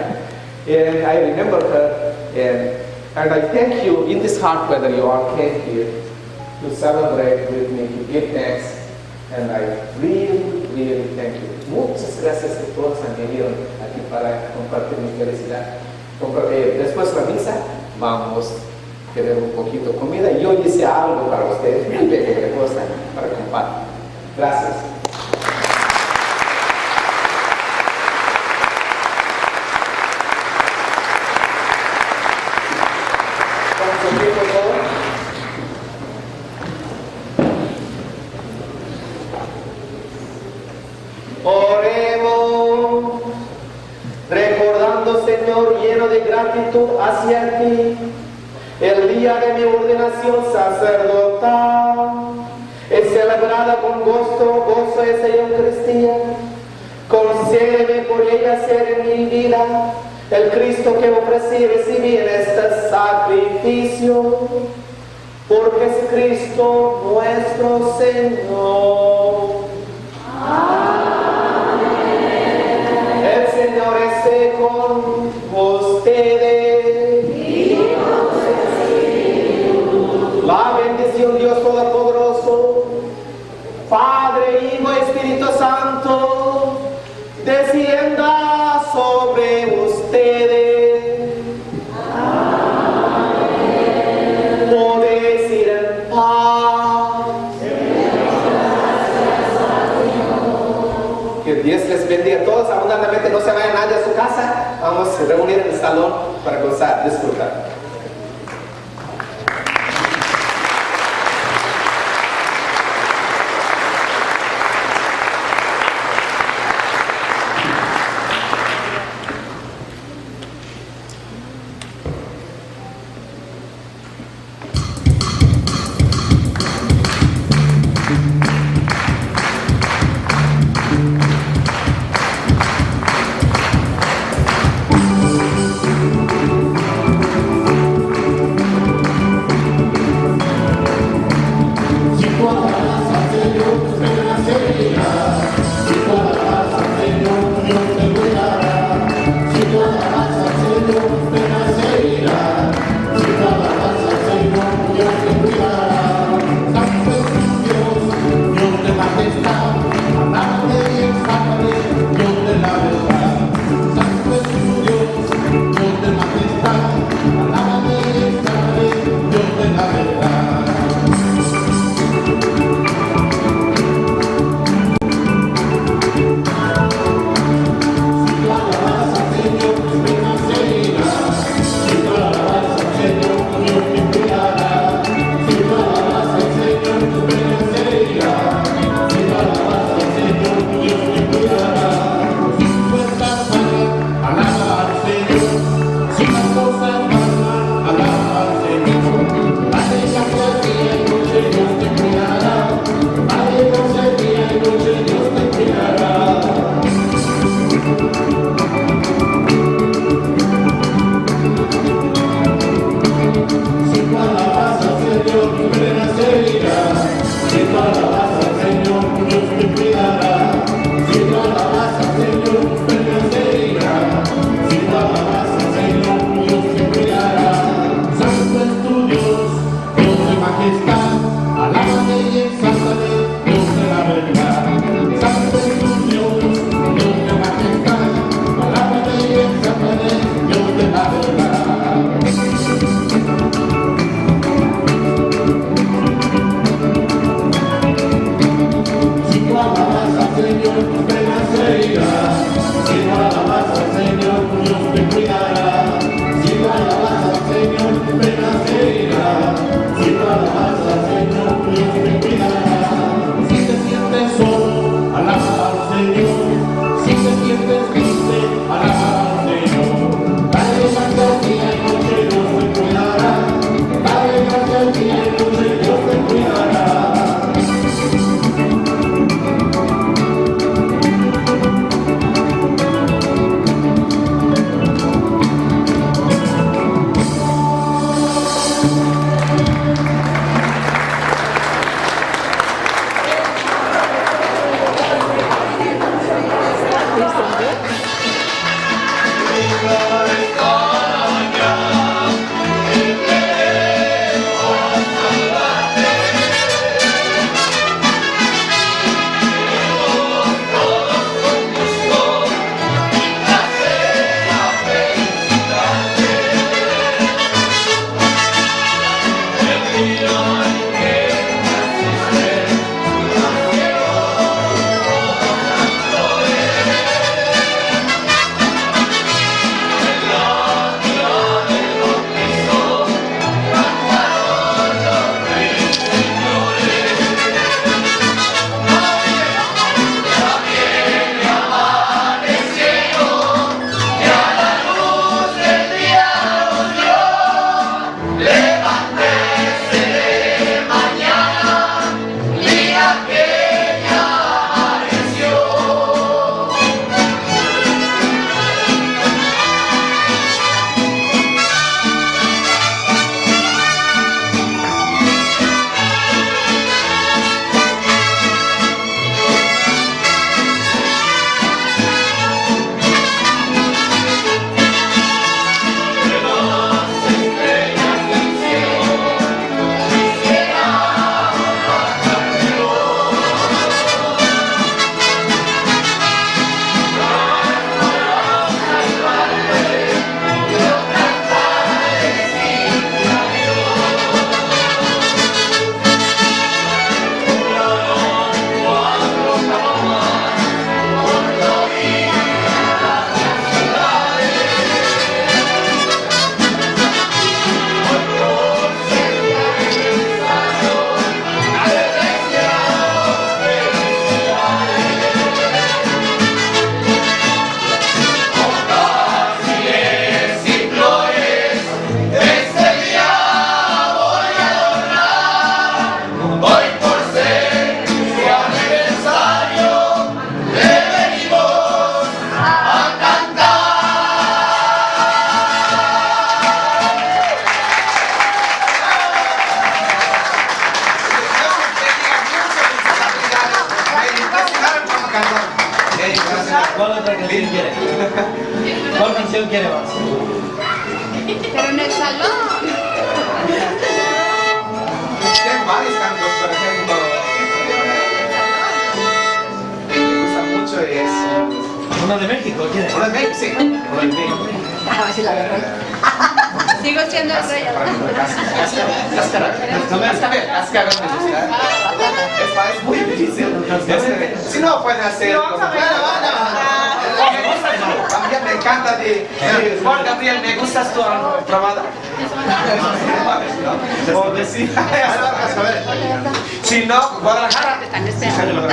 And I remember her, and I thank you in this hot weather you all came here to celebrate with me, to give thanks, and I really, really thank you. Muchas gracias a todos han venido aquí para compartir mi felicidad. Después de la misa vamos a tener un poquito de comida y yo hice algo para ustedes, una pequeña cosa para compartir. Gracias. Oremos, recordando, Señor, lleno de gratitud hacia ti, el día de mi ordenación sacerdotal, es celebrada con gozo esa Eucaristía. Concédeme por ella ser en mi vida el Cristo que ofrecí y recibí en este sacrificio, por Jesucristo nuestro Señor. El Señor esté con ustedes. La bendición Dios Todopoderoso, Padre, Hijo y Espíritu Santo, descienda sobre ustedes. Podéis ir en paz. Que Dios les bendiga a todos abundantemente. No se vaya nadie a su casa. Vamos a reunir en el salón para gozar, disfrutar. ¿Cuál otra canción quiere? ¿Cuál canción? graduación quiere más. Pero en el salón. Tienen varios cantos, por ejemplo. Me gusta mucho es... ¿Uno de México quiere? ¿Uno de México? Sí. Uno de México. Sigo siendo el rey. Es muy difícil. Si no pueden hacer... También me encanta de Juan Gabriel, me gustas tu probada. O decir, si no, Guadalajara. Te están esperando.